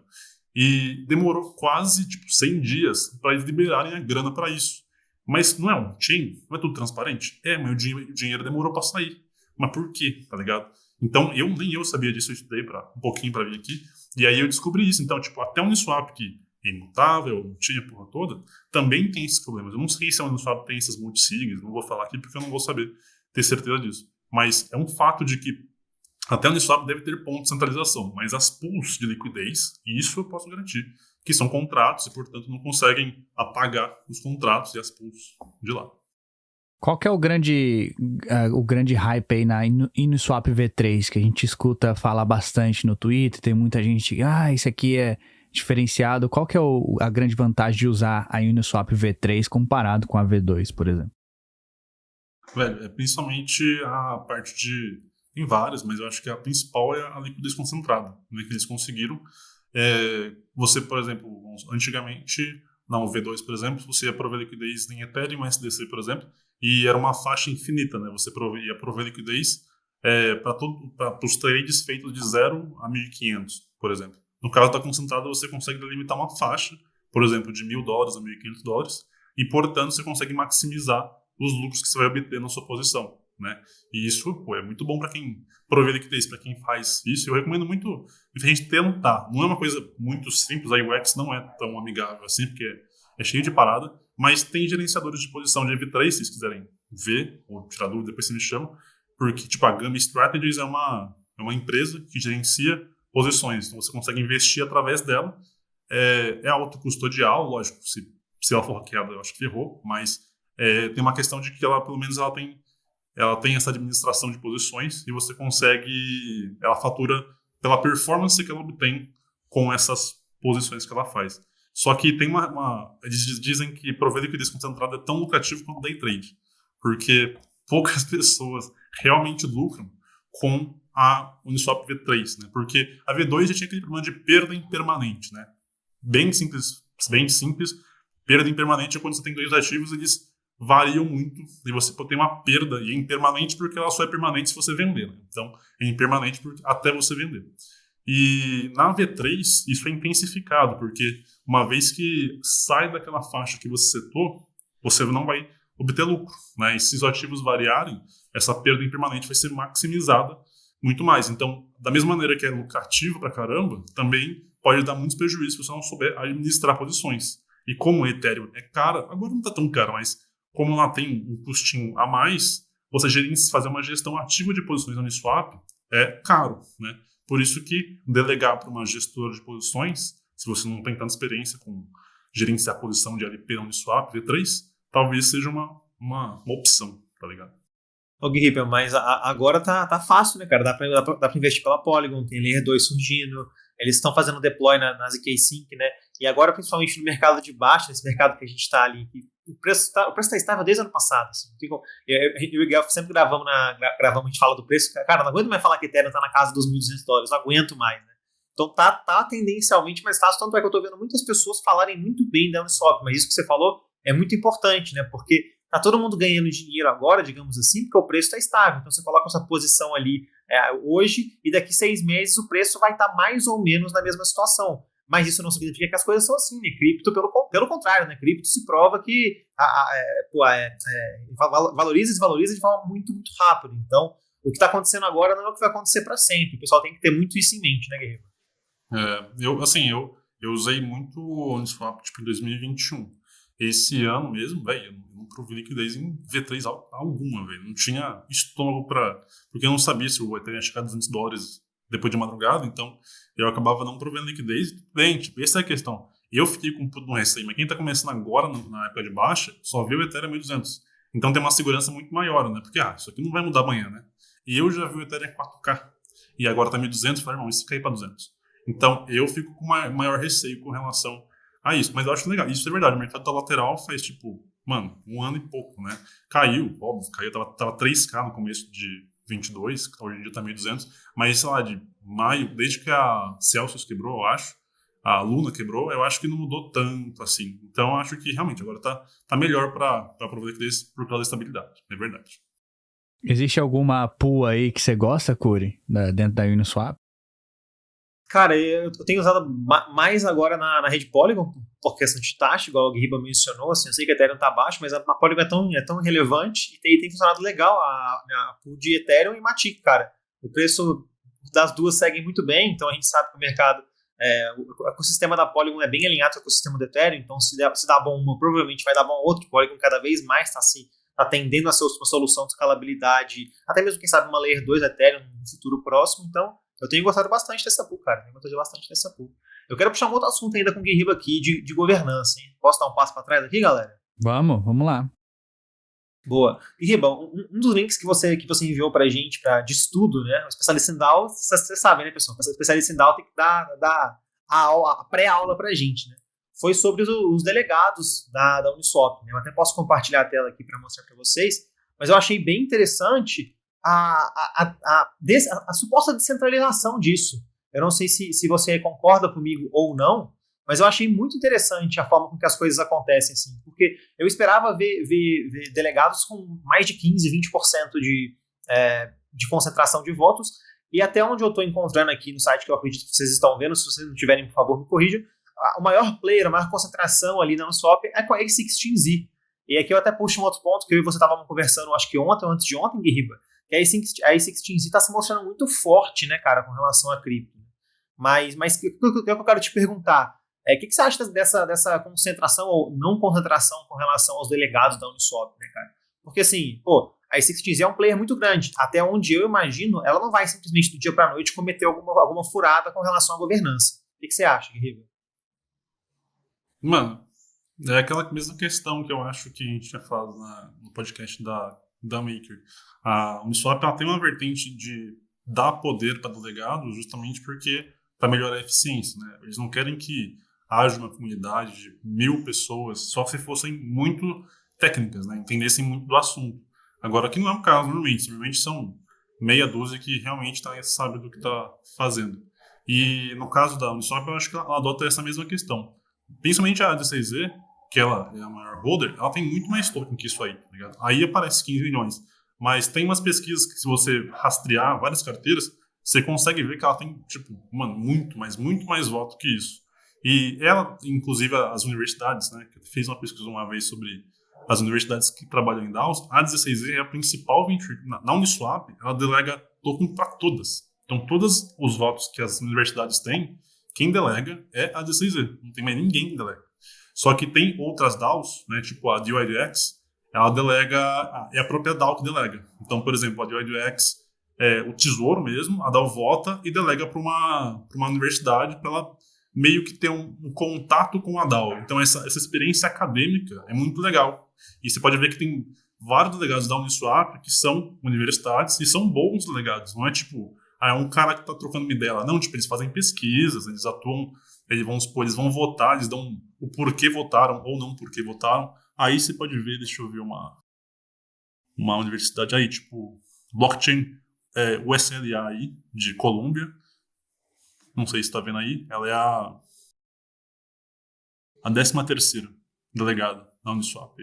E demorou quase 100 dias para eles liberarem a grana para isso. Mas não é um chain? Não é tudo transparente? Mas o dinheiro demorou para sair. Mas por quê? Tá ligado? Então, nem eu sabia disso, eu estudei um pouquinho para vir aqui. E aí eu descobri isso. Então, até o Uniswap, que é imutável, não tinha a porra toda, também tem esses problemas. Eu não sei se a Uniswap tem essas multisigs, não vou falar aqui porque eu não vou saber ter certeza disso. Mas é um fato de que até o Uniswap deve ter ponto de centralização, mas as pools de liquidez, isso eu posso garantir, que são contratos e, portanto, não conseguem apagar os contratos e as pools de lá. Qual que é o grande hype aí na Uniswap V3, que a gente escuta falar bastante no Twitter, tem muita gente, isso aqui é diferenciado. Qual que é a grande vantagem de usar a Uniswap V3 comparado com a V2, por exemplo? Velho, principalmente a parte de... Tem várias, mas eu acho que a principal é a liquidez concentrada, né, que eles conseguiram. Você, por exemplo, antigamente, na V2, por exemplo, você ia prover liquidez em Ethereum, SDC, por exemplo, e era uma faixa infinita, né? Você ia prover liquidez para os trades feitos de 0 a 1.500, por exemplo. No caso da concentrada, você consegue delimitar uma faixa, por exemplo, de $1.000 a $1.500, e, portanto, você consegue maximizar os lucros que você vai obter na sua posição, né? E isso, é muito bom para quem provê liquidez, para quem faz isso. Eu recomendo muito a gente tentar. Não é uma coisa muito simples, a UX não é tão amigável assim, porque é cheio de parada, mas tem gerenciadores de posição de V3, se vocês quiserem ver, ou tirar dúvida, depois você me chama, porque a Gummy Strategies é uma empresa que gerencia posições, então você consegue investir através dela. É autocustodial, lógico, se ela for hackeada, eu acho que ferrou, mas tem uma questão de que ela, pelo menos, ela tem essa administração de posições e você consegue... Ela fatura pela performance que ela obtém com essas posições que ela faz. Só que tem eles dizem que prover liquidez concentrada é tão lucrativo quanto day trade, porque poucas pessoas realmente lucram com a Uniswap V3, né? Porque a V2 já tinha aquele problema de perda impermanente, né? Bem simples, bem simples. Perda impermanente é quando você tem dois ativos, eles variam muito e você pode ter uma perda, e é impermanente porque ela só é permanente se você vender, né? Então, é impermanente até você vender. E na V3, isso é intensificado, porque uma vez que sai daquela faixa que você setou, você não vai obter lucro, né? E se os ativos variarem, essa perda impermanente vai ser maximizada muito mais. Então, da mesma maneira que é lucrativo pra caramba, também pode dar muitos prejuízos se você não souber administrar posições. E como o Ethereum é caro, agora não está tão caro, mas como lá tem um custinho a mais, você fazer uma gestão ativa de posições no Uniswap é caro, né? Por isso que delegar para uma gestora de posições, se você não tem tanta experiência com gerenciar a posição de LP no Uniswap V3, talvez seja uma opção, tá ligado? Ô Guilherme, mas agora tá fácil, né, cara? Dá pra investir pela Polygon, tem Layer 2 surgindo, eles estão fazendo deploy na ZK Sync, né? E agora, principalmente no mercado de baixo, nesse mercado que a gente tá ali, o preço tá estável desde o ano passado. Assim. Eu e o Guilherme sempre gravamos, a gente fala do preço. Cara, não aguento mais falar que Ethereum tá na casa dos $1.200, não aguento mais, né? Então tá tendencialmente mais fácil, tanto é que eu tô vendo muitas pessoas falarem muito bem da Uniswap, mas isso que você falou é muito importante, né? Porque tá todo mundo ganhando dinheiro agora, digamos assim, porque o preço está estável. Então você coloca essa posição ali hoje e daqui 6 meses o preço vai estar mais ou menos na mesma situação. Mas isso não significa que as coisas são assim, né? Cripto, pelo contrário, né? Cripto se prova que valoriza e desvaloriza de forma muito, muito rápida. Então, o que está acontecendo agora não é o que vai acontecer para sempre. O pessoal tem que ter muito isso em mente, né, Guerreiro? Eu usei muito o Uniswap tipo, em 2021. Esse ano mesmo, velho, eu não provei liquidez em V3 alguma, velho. Não tinha estômago porque eu não sabia se o Ethereum ia chegar a $200 depois de madrugada, então eu acabava não provendo liquidez. Bem, tipo, essa é a questão. Eu fiquei com um puto no receio, mas quem tá começando agora na época de baixa, só vê o Ethereum 1.200. Então tem uma segurança muito maior, né? Porque, isso aqui não vai mudar amanhã, né? E eu já vi o Ethereum 4K. E agora tá 1.200, falei, irmão, isso cair pra 200. Então eu fico com maior receio com relação a isso. Mas eu acho legal. Isso é verdade. O mercado da lateral faz, tipo, mano, 1 ano e pouco, né? Caiu, óbvio, tava 3K no começo de 22, hoje em dia tá 1.200, mas sei lá, de maio, desde que a Celsius quebrou, eu acho, a Luna quebrou, eu acho que não mudou tanto assim. Então eu acho que realmente agora tá melhor para aproveitar isso por causa da estabilidade, é verdade. Existe alguma pool aí que você gosta, Curi, dentro da Uniswap? Cara, eu tenho usado mais agora na rede Polygon, por questão de taxa, igual o Guiriba mencionou, assim, eu sei que a Ethereum tá baixo, mas a Polygon é tão relevante e tem funcionado legal a pool de Ethereum e Matic, cara. O preço das duas seguem muito bem, então a gente sabe que o mercado, o ecossistema da Polygon é bem alinhado com o ecossistema do Ethereum, então se dá bom uma, provavelmente vai dar bom outro. O Polygon cada vez mais tá tendendo a ser uma solução de escalabilidade, até mesmo, quem sabe, uma Layer 2 Ethereum no futuro próximo, então eu tenho gostado bastante dessa pool, cara. Eu quero puxar um outro assunto ainda com o Guiriba aqui de governança, hein? Posso dar um passo para trás aqui, galera? Vamos lá. Boa. Guiriba, um dos links que você enviou pra gente de estudo, né? O especialista em DAO, vocês sabem, né, pessoal? O especialista em DAO tem que dar a pré-aula pra gente, né? Foi sobre os delegados da Uniswap, né? Eu até posso compartilhar a tela aqui para mostrar para vocês, mas eu achei bem interessante a suposta descentralização disso. Eu não sei se você concorda comigo ou não, mas eu achei muito interessante a forma com que as coisas acontecem, assim, porque eu esperava ver delegados com mais de 15, 20% de concentração de votos, e até onde eu estou encontrando aqui no site, que eu acredito que vocês estão vendo, se vocês não tiverem, por favor, me corrijam, o maior player, a maior concentração ali na Uniswap é com a A16Z. E aqui eu até puxo um outro ponto que eu e você estávamos conversando, acho que ontem ou antes de ontem, Guiriba, que a A16Z está se mostrando muito forte, né, cara, com relação a cripto. Mas o que eu quero te perguntar o que você acha dessa concentração ou não concentração com relação aos delegados da Uniswap, né, cara? Porque assim, a A16Z é um player muito grande. Até onde eu imagino, ela não vai simplesmente do dia para a noite cometer alguma furada com relação à governança. O que você acha, Guiriba? Mano, é aquela mesma questão que eu acho que a gente já fala no podcast da Maker. A Uniswap ela tem uma vertente de dar poder para delegados justamente porque para melhorar a eficiência, né? Eles não querem que haja uma comunidade de 1.000 pessoas só se fossem muito técnicas, né? Entendessem muito do assunto. Agora, aqui não é o caso, normalmente são meia dúzia que realmente sabe do que está fazendo. E no caso da Uniswap, eu acho que ela adota essa mesma questão. Principalmente a AD6Z, que ela é a maior holder, ela tem muito mais token que isso aí, tá ligado? Aí aparece 15 milhões. Mas tem umas pesquisas que, se você rastrear várias carteiras, você consegue ver que ela tem, tipo, mano, muito mais voto que isso. E ela, inclusive, as universidades, né, que fez uma pesquisa uma vez sobre as universidades que trabalham em DAOs, a 16Z é a principal venture. Na Uniswap, ela delega token para todas. Então, todos os votos que as universidades têm, quem delega é a 16Z. Não tem mais ninguém que delega. Só que tem outras DAOs, né, tipo a DYDX, ela delega, é a própria DAO que delega. Então, por exemplo, a DYDX é o tesouro mesmo, a DAO vota e delega para uma universidade para ela meio que ter um contato com a DAO. Então, essa experiência acadêmica é muito legal. E você pode ver que tem vários delegados da Uniswap que são universidades e são bons delegados. Não é tipo, é um cara que está trocando uma ideia lá. Não, tipo, eles fazem pesquisas, eles atuam, eles vão votar, eles dão o porquê votaram ou não porquê votaram. Aí você pode ver, deixa eu ver uma universidade aí, tipo, Blockchain USLA aí, de Colômbia. Não sei se está vendo aí. Ela é a 13ª delegada da Uniswap.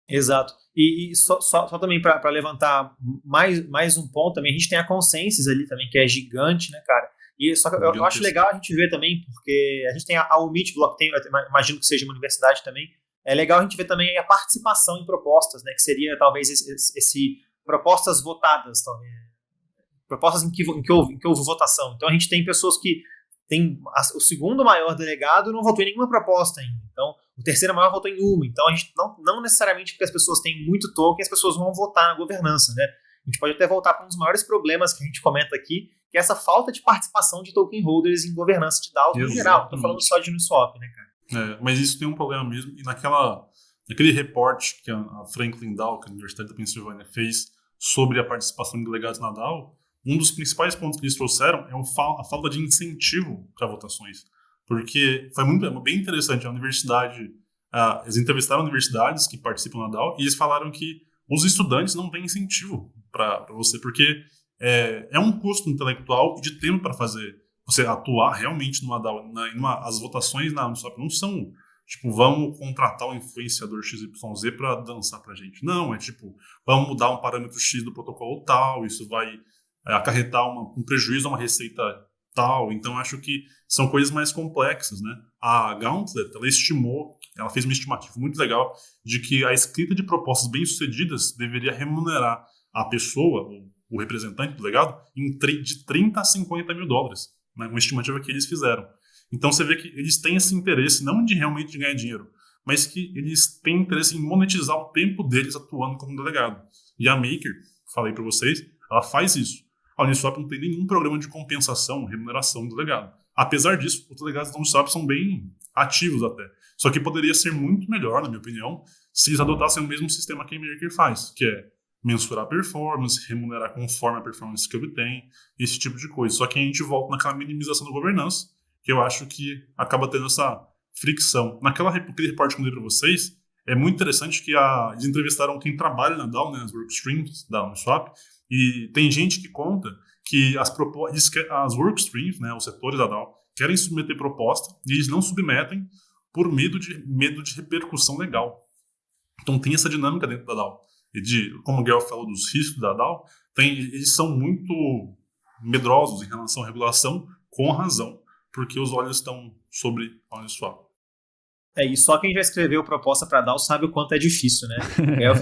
Exato. E só também para levantar mais um ponto também, a gente tem a Consensus ali também, que é gigante, né, cara? E só que eu acho legal a gente ver também, porque a gente tem a UMIT Blockchain, imagino que seja uma universidade também. É legal a gente ver também a participação em propostas, né, que seria talvez esse propostas votadas, talvez. Propostas em que houve votação. Então a gente tem pessoas que tem o segundo maior delegado não votou em nenhuma proposta ainda. Então, o terceiro maior votou em uma. Então, a gente não necessariamente porque as pessoas têm muito token, as pessoas vão votar na governança, né? A gente pode até voltar para um dos maiores problemas que a gente comenta aqui, que é essa falta de participação de token holders em governança de DAOs no geral. Não estou falando só de Uniswap, né, cara? Mas isso tem um problema mesmo. E naquele reporte que a Franklin DAO, que a Universidade da Pensilvânia, fez sobre a participação de delegados na DAO, um dos principais pontos que eles trouxeram é a falta de incentivo para votações. Porque foi bem interessante. A universidade, eles entrevistaram universidades que participam da DAO e eles falaram que os estudantes não têm incentivo para você, porque é um custo intelectual e de tempo para fazer você atuar realmente numa DAO. As votações na Uniswap não são tipo, vamos contratar um influenciador XYZ para dançar pra gente. Não, é tipo, vamos mudar um parâmetro X do protocolo tal, isso vai acarretar um prejuízo a uma receita tal. Então, acho que são coisas mais complexas, né? A Gauntlet, ela fez uma estimativa muito legal de que a escrita de propostas bem-sucedidas deveria remunerar a pessoa, o representante do delegado, de 30 a 50 mil dólares. Né? Uma estimativa que eles fizeram. Então, você vê que eles têm esse interesse, não de realmente ganhar dinheiro, mas que eles têm interesse em monetizar o tempo deles atuando como delegado. E a Maker, falei para vocês, ela faz isso. A Uniswap não tem nenhum programa de compensação, remuneração do delegado. Apesar disso, os delegados da Uniswap são bem ativos até. Só que poderia ser muito melhor, na minha opinião, se eles adotassem o mesmo sistema que a Maker faz, que é mensurar a performance, remunerar conforme a performance que obtém, esse tipo de coisa. Só que a gente volta naquela minimização da governança, que eu acho que acaba tendo essa fricção. Naquele repórter que eu dei para vocês, é muito interessante que eles entrevistaram quem trabalha na DAO, né, as workstreams da Uniswap, e tem gente que conta que as workstreams, né, os setores da DAO, querem submeter proposta e eles não submetem por medo de repercussão legal. Então tem essa dinâmica dentro da DAO. E como o Guel falou dos riscos da DAO, eles são muito medrosos em relação à regulação, com razão, porque os olhos estão sobre a Uniswap. E só quem já escreveu proposta para DAO sabe o quanto é difícil, né?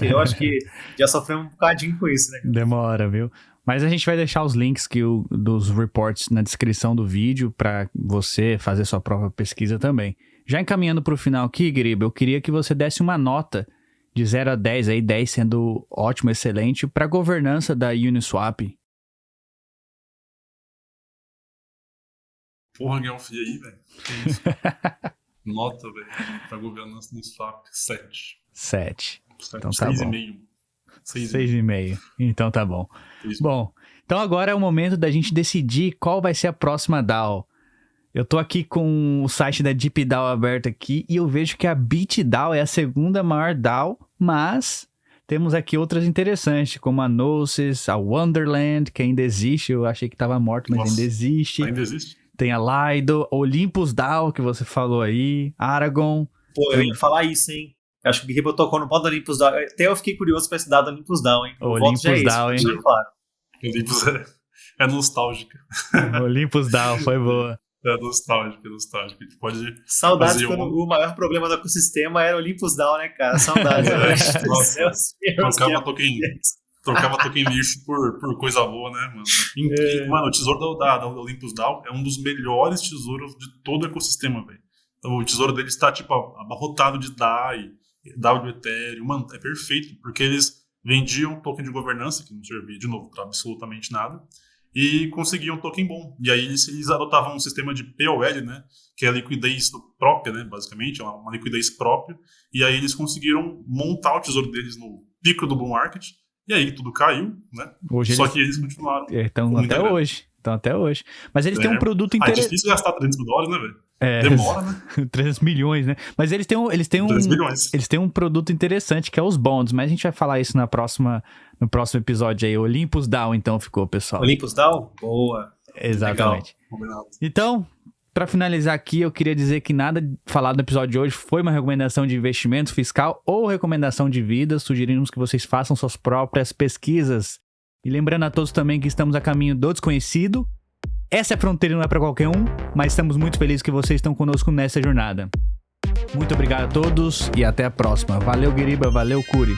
Eu acho que já sofreu um bocadinho com isso, né? Demora, viu? Mas a gente vai deixar os links dos reports na descrição do vídeo para você fazer sua própria pesquisa também. Já encaminhando para o final aqui, Geriba, eu queria que você desse uma nota de 0 a 10, aí 10 sendo ótimo, excelente, para a governança da Uniswap. Porra, Guelph, e aí, velho? Nota, velho, pra governança no Uniswap, 7. 7. Então tá bom. 6,5. 6,5. Então tá bom. Bom, então agora é o momento da gente decidir qual vai ser a próxima DAO. Eu tô aqui com o site da DeepDAO aberto aqui e eu vejo que a BitDAO é a segunda maior DAO, mas temos aqui outras interessantes, como a Gnosis, a Wonderland, que ainda existe. Eu achei que estava morto, mas ainda existe. Ainda existe. Tem a Lido, Olympus Down, que você falou aí, Aragon. Pô, eu ia falar isso, hein? Acho que o Guerribel tocou no ponto do Olympus Down. Até eu fiquei curioso pra esse dado do Olympus Down, hein? Olympus Down, hein? Claro. Olympus é nostálgica. Olympus Down, foi boa. É nostálgica. A gente pode Saudades quando o maior problema do ecossistema era o Olympus Down, né, cara? Saudades. Trocava token lixo por coisa boa, né, mano? Mano, o tesouro da Olympus Down é um dos melhores tesouros de todo o ecossistema, velho. Então, o tesouro deles está, tipo, abarrotado de DAI, W Ethereum. Mano, é perfeito, porque eles vendiam token de governança, que não servia, de novo, para absolutamente nada, e conseguiam um token bom. E aí eles adotavam um sistema de POL, né, que é a liquidez própria, né, basicamente, é uma liquidez própria, e aí eles conseguiram montar o tesouro deles no pico do bull market, e aí tudo caiu, né, só que eles continuaram. Estão até hoje. Mas eles têm um produto interessante. É difícil gastar $300 mil, né, velho? Demora, né? 300 milhões, né? Mas eles têm um produto interessante, que é os bonds, mas a gente vai falar isso no próximo episódio aí. Olympus Down, então, ficou, pessoal. Olympus Down? Boa. Exatamente. Legal. Então, para finalizar aqui, eu queria dizer que nada falado no episódio de hoje foi uma recomendação de investimento fiscal ou recomendação de vida. Sugerimos que vocês façam suas próprias pesquisas. E lembrando a todos também que estamos a caminho do desconhecido. Essa fronteira não é para qualquer um, mas estamos muito felizes que vocês estão conosco nessa jornada. Muito obrigado a todos e até a próxima. Valeu, Guiriba, valeu, Curi.